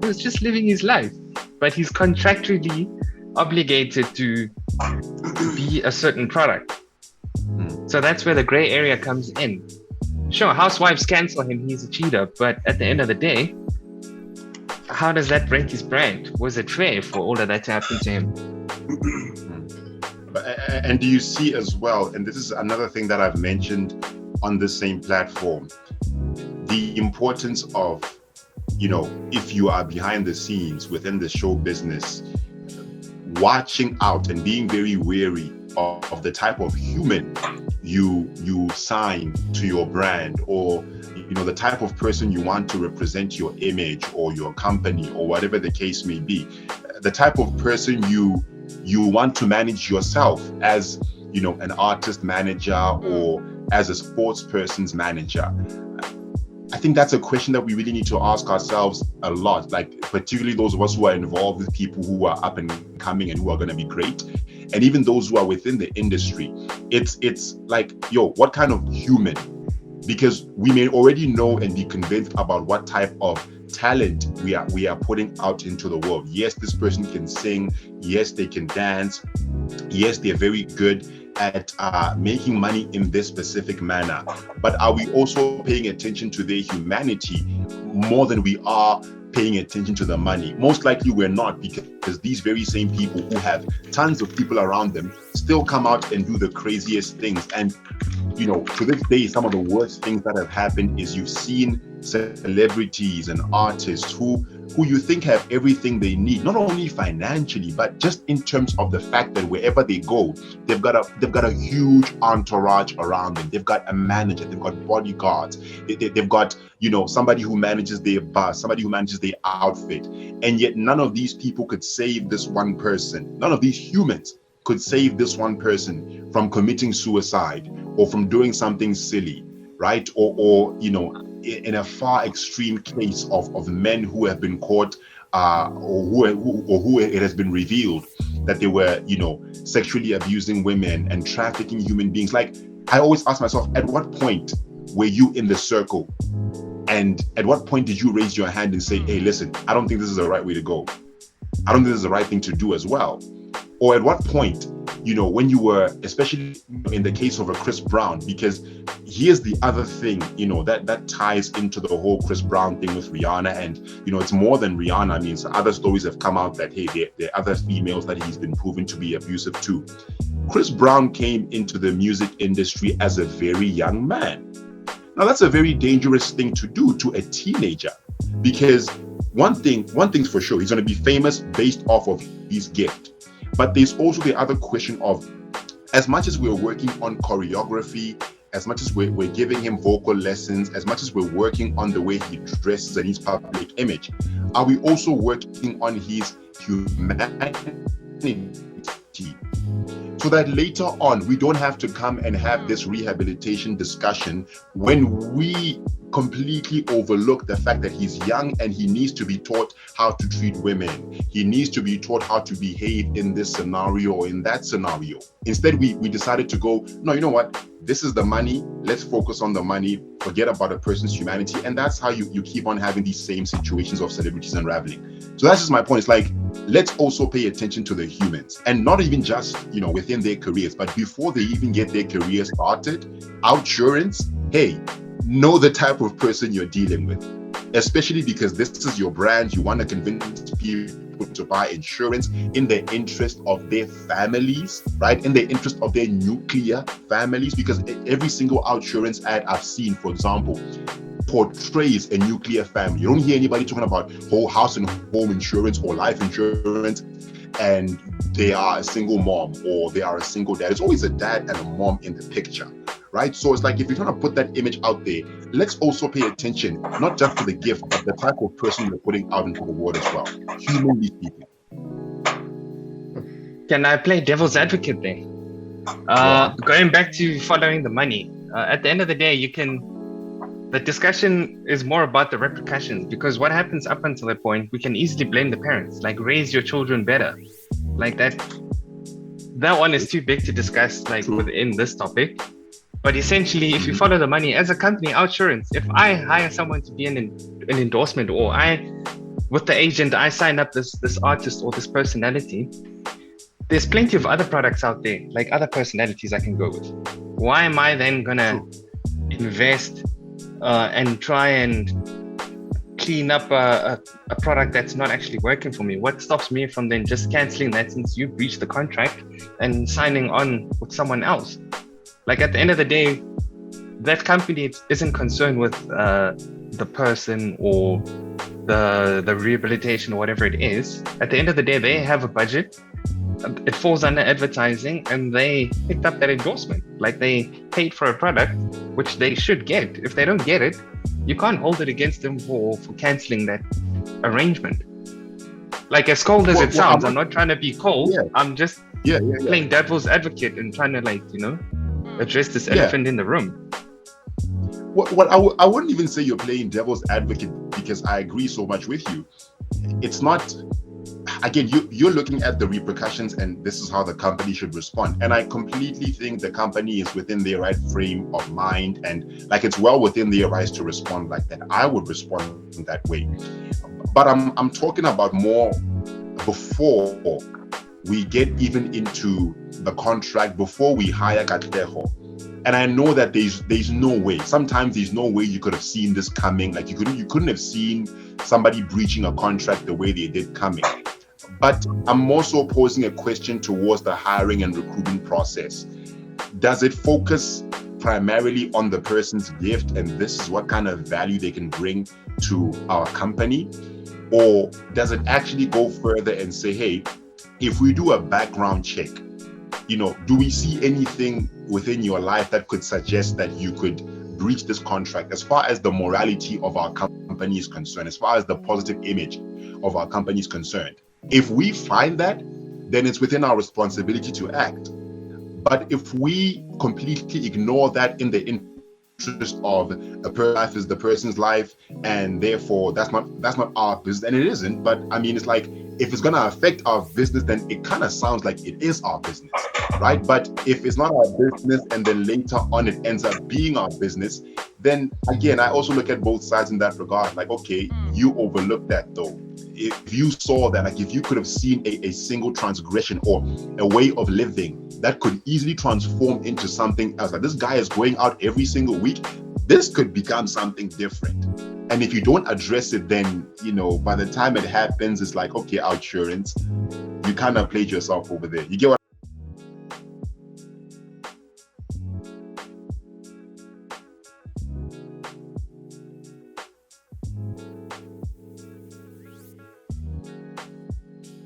He was just living his life, but he's contractually obligated to be a certain product. So that's where the gray area comes in. Sure, housewives cancel him, he's a cheater, but at the end of the day, how does that break his brand? Was it fair for all of that to happen to him? And do you see as well, and this is another thing that I've mentioned on the same platform, the importance of, if you are behind the scenes within the show business, watching out and being very wary of the type of human you sign to your brand, or the type of person you want to represent your image or your company or whatever the case may be, the type of person you want to manage yourself as an artist manager or as a sports person's manager. I think that's a question that we really need to ask ourselves a lot, like particularly those of us who are involved with people who are up and coming and who are going to be great, and even those who are within the industry. It's like, what kind of human? Because we may already know and be convinced about what type of talent we are putting out into the world. Yes, this person can sing. Yes, they can dance. Yes, they're very good at making money in this specific manner. But are we also paying attention to their humanity more than we are paying attention to the money? Most likely we're not, because these very same people who have tons of people around them still come out and do the craziest things. And to this day, some of the worst things that have happened is you've seen celebrities and artists who you think have everything they need, not only financially, but just in terms of the fact that wherever they go, they've got a huge entourage around them. They've got a manager, they've got bodyguards, they've got somebody who manages their bus, somebody who manages their outfit, and yet none of these people could save this one person. None of these humans could save this one person from committing suicide or from doing something silly, right? Or in a far extreme case of men who have been caught or who it has been revealed that they were sexually abusing women and trafficking human beings. Like, I always ask myself, at what point were you in the circle, and at what point did you raise your hand and say, hey, listen, I don't think this is the right way to go, I don't think this is the right thing to do as well? Or at what point, when you were, especially in the case of a Chris Brown, because here's the other thing, that ties into the whole Chris Brown thing with Rihanna. And, it's more than Rihanna. I mean, so other stories have come out that, hey, there are other females that he's been proven to be abusive to. Chris Brown came into the music industry as a very young man. Now, that's a very dangerous thing to do to a teenager, because one thing's for sure, he's going to be famous based off of his gift. But there's also the other question of, as much as we're working on choreography, as much as we're giving him vocal lessons, as much as we're working on the way he dresses and his public image, are we also working on his humanity? So that later on, we don't have to come and have this rehabilitation discussion when we completely overlook the fact that he's young and he needs to be taught how to treat women. He needs to be taught how to behave in this scenario or in that scenario. Instead, we decided to go, no, you know what? This is the money. Let's focus on the money. Forget about a person's humanity. And that's how you keep on having these same situations of celebrities unraveling. So that's just my point. It's like, let's also pay attention to the humans, and not even just, within their careers, but before they even get their career started. Outsurance, hey, know the type of person you're dealing with, especially because this is your brand. You want to convince people to buy insurance in the interest of their families, right? In the interest of their nuclear families, because every single Outsurance ad I've seen, for example, portrays a nuclear family. You don't hear anybody talking about whole house and home insurance or life insurance and they are a single mom or they are a single dad. It's always a dad and a mom in the picture, right? So it's like, if you're trying to put that image out there, let's also pay attention, not just to the gift, but the type of person you're putting out into the world as well, humanly speaking. Can I play devil's advocate there? Going back to following the money, at the end of the day, the discussion is more about the repercussions, because what happens up until that point, we can easily blame the parents, like raise your children better. Like that one is too big to discuss within this topic. But essentially, if you follow the money as a company, Outsurance, if I hire someone to be an endorsement, or I with the agent, I sign up this artist or this personality. There's plenty of other products out there, like other personalities I can go with. Why am I then gonna invest and try and clean up a product that's not actually working for me? What stops me from then just canceling that since you breached the contract and signing on with someone else? Like at the end of the day, that company isn't concerned with the person or the rehabilitation or whatever it is. At the end of the day, they have a budget. It falls under advertising, and they picked up that endorsement. Like they paid for a product, which they should get. If they don't get it, you can't hold it against them for canceling that arrangement. Like as cold as it sounds, I'm not trying to be cold. Yeah. I'm just playing devil's advocate and trying to address this elephant in the room. What I wouldn't even say you're playing devil's advocate, because I agree so much with you. It's not. Again, you're looking at the repercussions, and this is how the company should respond. And I completely think the company is within their right frame of mind, and like it's well within their rights to respond like that. I would respond that way. But I'm talking about more before we get even into the contract, before we hire Katlego. And I know that there's no way. Sometimes there's no way you could have seen this coming. Like you couldn't have seen somebody breaching a contract the way they did coming. But I'm also posing a question towards the hiring and recruitment process. Does it focus primarily on the person's gift and this is what kind of value they can bring to our company? Or does it actually go further and say, hey, if we do a background check, do we see anything within your life that could suggest that you could breach this contract as far as the morality of our company is concerned, as far as the positive image of our company is concerned? If we find that, then it's within our responsibility to act. But if we completely ignore that in the interest of a person's life is the person's life, and therefore that's not our business, and it isn't. But I mean, it's like if it's gonna affect our business, then it kind of sounds like it is our business, right? But if it's not our business, and then later on it ends up being our business, then again, I also look at both sides in that regard. Like, okay, you overlooked that though. If you saw that, like if you could have seen a single transgression or a way of living that could easily transform into something else, like this guy is going out every single week, this could become something different. And if you don't address it, then, by the time it happens, it's like, okay, our insurance, you kind of played yourself over there. You get what